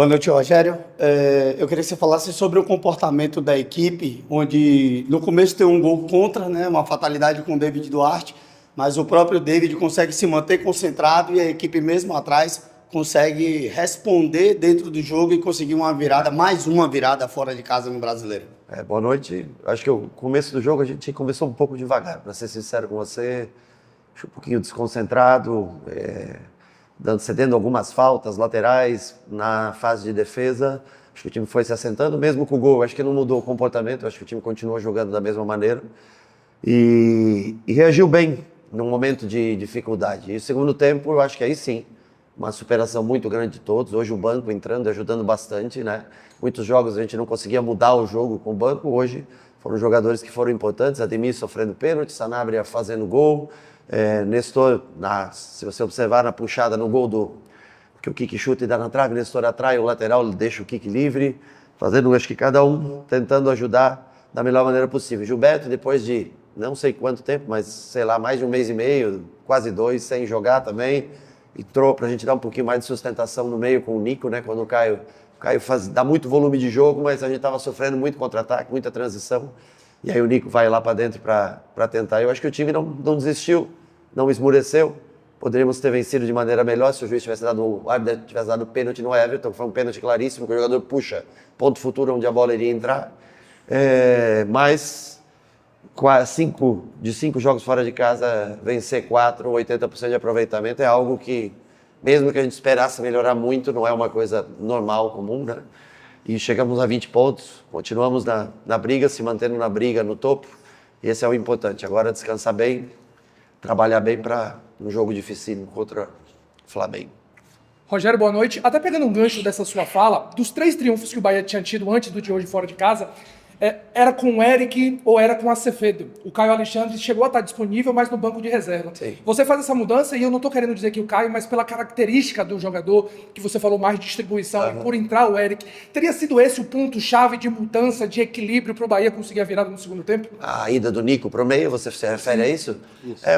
Boa noite, Rogério. Eu queria que você falasse sobre o comportamento da equipe, onde no começo tem um gol contra, né, uma fatalidade com o David Duarte, mas o próprio David consegue se manter concentrado e a equipe mesmo atrás consegue responder dentro do jogo e conseguir uma virada, mais uma virada fora de casa no Brasileiro. Boa noite. Acho que o começo do jogo a gente começou um pouco devagar, para ser sincero com você. Acho um pouquinho desconcentrado, cedendo algumas faltas laterais na fase de defesa. Acho que o time foi se assentando, mesmo com o gol. Acho que não mudou o comportamento, acho que o time continuou jogando da mesma maneira. E reagiu bem num momento de dificuldade. E o segundo tempo, eu acho que aí sim, uma superação muito grande de todos. Hoje o banco entrando, ajudando bastante, né? Muitos jogos a gente não conseguia mudar o jogo com o banco. Hoje foram jogadores que foram importantes. Ademir sofrendo pênalti, Sanabria fazendo gol. Nestor, se você observar na puxada no gol que o Kiki chuta e dá na trave, Nestor atrai o lateral, deixa o Kiki livre, fazendo, acho que cada um tentando ajudar da melhor maneira possível. Gilberto, depois de não sei quanto tempo, mas sei lá, mais de 1 mês e meio, quase 2, sem jogar também, entrou para a gente dar um pouquinho mais de sustentação no meio com o Nico, né? Quando o Caio dá muito volume de jogo, mas a gente estava sofrendo muito contra-ataque, muita transição, e aí o Nico vai lá para dentro para tentar. Eu acho que o time não desistiu, não esmureceu. Poderíamos ter vencido de maneira melhor se o juiz o árbitro tivesse dado pênalti no Everton, que foi um pênalti claríssimo, que o jogador puxa, ponto futuro onde a bola iria entrar. Mas de 5 jogos fora de casa, vencer 4, 80% de aproveitamento é algo que, mesmo que a gente esperasse melhorar muito, não é uma coisa normal, comum, né? E chegamos a 20 pontos, continuamos na briga, se mantendo na briga no topo. Esse é o importante. Agora descansar bem, trabalhar bem para um jogo dificílimo contra o Flamengo. Rogério, boa noite. Até pegando um gancho dessa sua fala, dos 3 triunfos que o Bahia tinha tido antes do de hoje fora de casa, era com o Eric ou era com o Acevedo? O Caio Alexandre chegou a estar disponível, mas no banco de reserva. Sim. Você faz essa mudança, e eu não estou querendo dizer que o Caio, mas pela característica do jogador, que você falou mais de distribuição, e por entrar o Eric, teria sido esse o ponto-chave de mudança, de equilíbrio para o Bahia conseguir a virada no segundo tempo? A ida do Nico para o meio, você se refere a isso?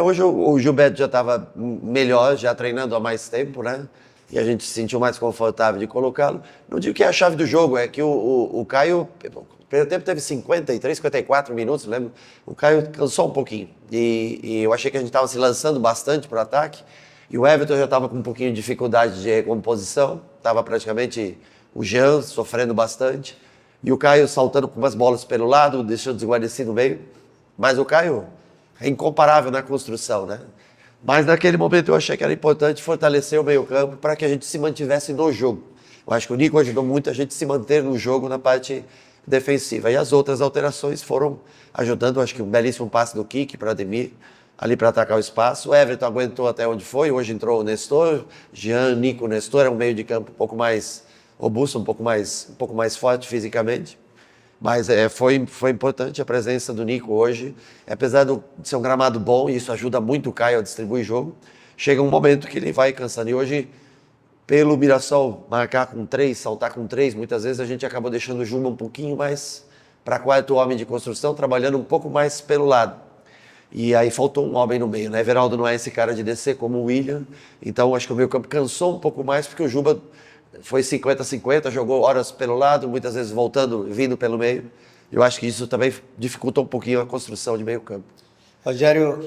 Hoje o Gilberto já estava melhor, já treinando há mais tempo, né? E a gente se sentiu mais confortável de colocá-lo. Não digo que é a chave do jogo, é que o Caio, no primeiro tempo teve 53, 54 minutos, lembro. O Caio cansou um pouquinho. E eu achei que a gente estava se lançando bastante para o ataque. E o Everton já estava com um pouquinho de dificuldade de recomposição. Estava praticamente o Jean sofrendo bastante. E o Caio saltando com umas bolas pelo lado, deixando desguarnecido no meio. Mas o Caio é incomparável na construção, né? Mas naquele momento eu achei que era importante fortalecer o meio-campo para que a gente se mantivesse no jogo. Eu acho que o Nico ajudou muito a gente se manter no jogo na parte defensiva. E as outras alterações foram ajudando. Acho que um belíssimo passe do Kiki para Ademir, ali para atacar o espaço. O Everton aguentou até onde foi. Hoje entrou o Nestor, Jean, Nico, Nestor. É um meio de campo um pouco mais robusto, um pouco mais forte fisicamente. Mas foi importante a presença do Nico hoje. Apesar de ser um gramado bom, e isso ajuda muito o Caio a distribuir jogo, chega um momento que ele vai cansando. E hoje, pelo Mirassol marcar com 3, saltar com 3, muitas vezes a gente acabou deixando o Juma um pouquinho mais para quarto homem de construção, trabalhando um pouco mais pelo lado. E aí faltou um homem no meio, né? Everaldo não é esse cara de descer como o William. Então acho que o meio campo cansou um pouco mais, porque o Juba foi 50-50, jogou horas pelo lado, muitas vezes vindo pelo meio. Eu acho que isso também dificulta um pouquinho a construção de meio campo. Rogério,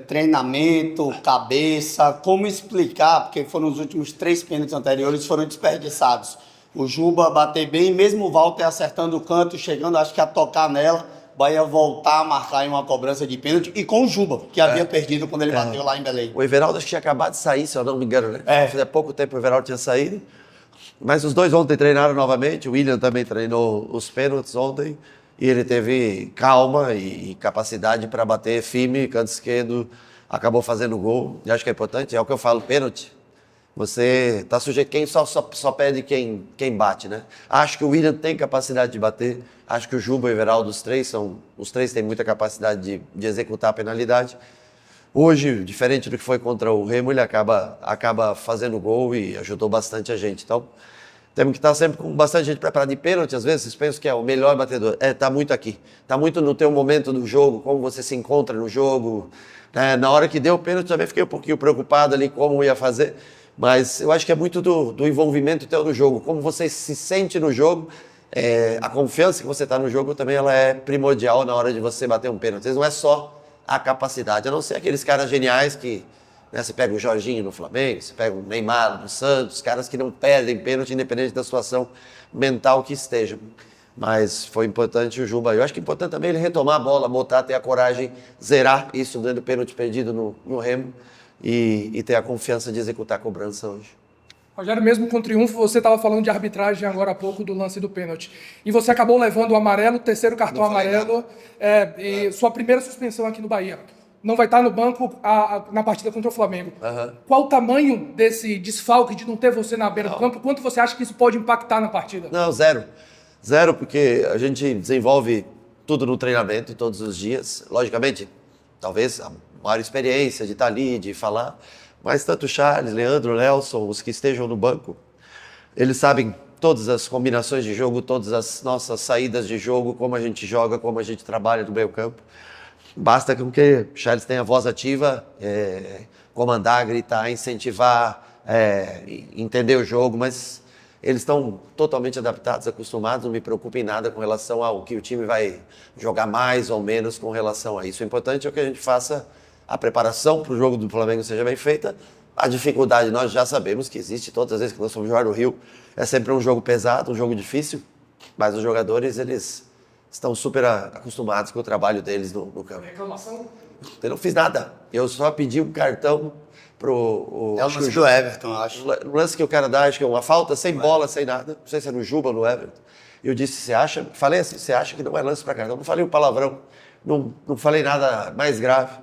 treinamento, cabeça, como explicar, porque foram os últimos 3 pênaltis anteriores foram desperdiçados. O Juba bater bem, mesmo o Walter acertando o canto, chegando, acho que a tocar nela, o Bahia voltar a marcar em uma cobrança de pênalti, e com o Juba, que havia perdido quando ele bateu lá em Belém. O Everaldo acho que tinha acabado de sair, se eu não me engano, né? Há pouco tempo o Everaldo tinha saído. Mas os dois ontem treinaram novamente, o William também treinou os pênaltis ontem, e ele teve calma e capacidade para bater firme, canto esquerdo, acabou fazendo gol. E acho que é importante, é o que eu falo, pênalti. Você está sujeito, quem só pede quem bate, né? Acho que o William tem capacidade de bater, acho que o Juba e o Everaldo, os três têm muita capacidade de executar a penalidade. Hoje, diferente do que foi contra o Remo, ele acaba fazendo gol e ajudou bastante a gente. Então, temos que estar sempre com bastante gente preparada. De pênalti, às vezes, vocês pensam que é o melhor batedor. Está muito aqui. Está muito no teu momento do jogo, como você se encontra no jogo. Na hora que deu o pênalti, também fiquei um pouquinho preocupado ali como ia fazer. Mas eu acho que é muito do envolvimento teu no jogo, como você se sente no jogo. A confiança que você está no jogo também ela é primordial na hora de você bater um pênalti. Às vezes não é só a capacidade, a não ser aqueles caras geniais que, né, você pega o Jorginho no Flamengo, você pega o Neymar no Santos, caras que não perdem pênalti independente da situação mental que esteja. Mas foi importante o Juba. Eu acho que é importante também ele retomar a bola, botar, ter a coragem, zerar isso dentro do pênalti perdido no Remo e ter a confiança de executar a cobrança hoje. Rogério, mesmo com triunfo, você estava falando de arbitragem agora há pouco do lance do pênalti. E você acabou levando o amarelo, o terceiro cartão amarelo, e sua primeira suspensão aqui no Bahia. Não vai estar no banco na partida contra o Flamengo. Uhum. Qual o tamanho desse desfalque de não ter você na beira do campo? Quanto você acha que isso pode impactar na partida? Não, zero. Zero, porque a gente desenvolve tudo no treinamento todos os dias. Logicamente, talvez a maior experiência de estar ali, de falar. Mas tanto Charles, Leandro, Nelson, os que estejam no banco, eles sabem todas as combinações de jogo, todas as nossas saídas de jogo, como a gente joga, como a gente trabalha no meio campo. Basta que o Charles tenha voz ativa, comandar, gritar, incentivar, entender o jogo, mas eles estão totalmente adaptados, acostumados, não me preocupo em nada com relação ao que o time vai jogar mais ou menos com relação a isso. O importante é que a gente faça a preparação para o jogo do Flamengo seja bem feita. A dificuldade nós já sabemos que existe, todas as vezes que nós fomos jogar no Rio, é sempre um jogo pesado, um jogo difícil, mas os jogadores, eles estão super acostumados com o trabalho deles no campo. Reclamação? Eu não fiz nada, eu só pedi um cartão pro... É o lance do Everton, eu acho. O lance que o cara dá, acho que é uma falta, sem bola, sem nada, não sei se é no Juba ou no Everton. Eu disse, falei assim, você acha que não é lance para cartão? Não falei um palavrão, não falei nada mais grave.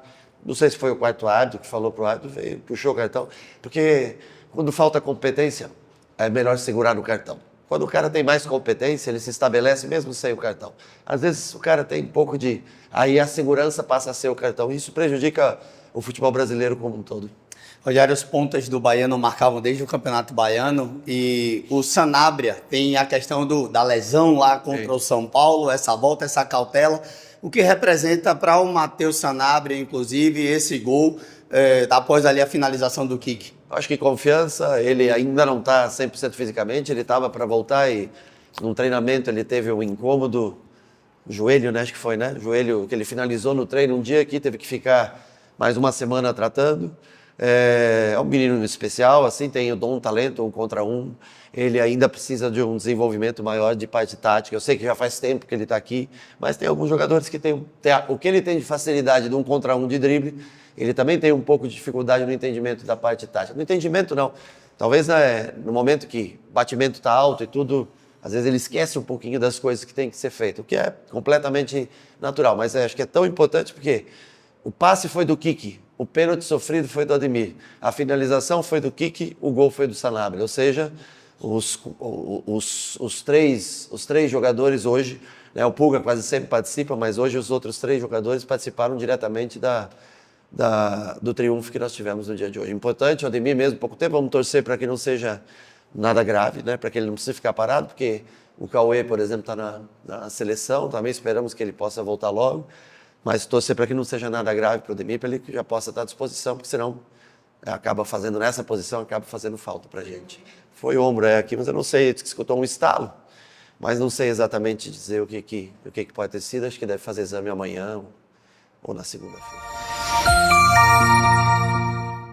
Não sei se foi o quarto árbitro que falou pro árbitro, veio, puxou o cartão. Porque quando falta competência, é melhor segurar no cartão. Quando o cara tem mais competência, ele se estabelece mesmo sem o cartão. Às vezes o cara tem um pouco de... Aí a segurança passa a ser o cartão. Isso prejudica o futebol brasileiro como um todo. Rogério, os pontas do Bahia não marcavam desde o Campeonato Baiano e o Sanabria tem a questão da lesão lá contra o São Paulo, essa volta, essa cautela. O que representa para o Matheus Sanabria, inclusive, esse gol após ali a finalização do kick? Acho que confiança, ele ainda não está 100% fisicamente, ele estava para voltar e num treinamento ele teve um incômodo, joelho, né, acho que foi, né? Joelho que ele finalizou no treino um dia aqui, teve que ficar mais uma semana tratando. É um menino especial, assim, tem o dom, talento, 1 contra 1. Ele ainda precisa de um desenvolvimento maior de parte tática. Eu sei que já faz tempo que ele está aqui, mas tem alguns jogadores que tem o que ele tem de facilidade de 1 contra 1 de drible, ele também tem um pouco de dificuldade no entendimento da parte tática. No entendimento, não. Talvez no momento que o batimento está alto e tudo, às vezes ele esquece um pouquinho das coisas que tem que ser feito, o que é completamente natural. Mas acho que é tão importante porque o passe foi do Kiki, o pênalti sofrido foi do Ademir, a finalização foi do Kiki, o gol foi do Sanabria. Ou seja, os três jogadores hoje, né, o Pulga quase sempre participa, mas hoje os outros 3 jogadores participaram diretamente do triunfo que nós tivemos no dia de hoje. Importante, o Ademir mesmo, pouco tempo, vamos torcer para que não seja nada grave, né, para que ele não precise ficar parado, porque o Cauê, por exemplo, está na seleção, também esperamos que ele possa voltar logo, mas torcer para que não seja nada grave para o Ademir, para ele que já possa estar à disposição, porque senão acaba fazendo nessa posição, acaba fazendo falta para a gente. Foi ombro aqui, mas eu não sei, escutou um estalo, mas não sei exatamente dizer o que pode ter sido, acho que deve fazer exame amanhã ou na segunda-feira.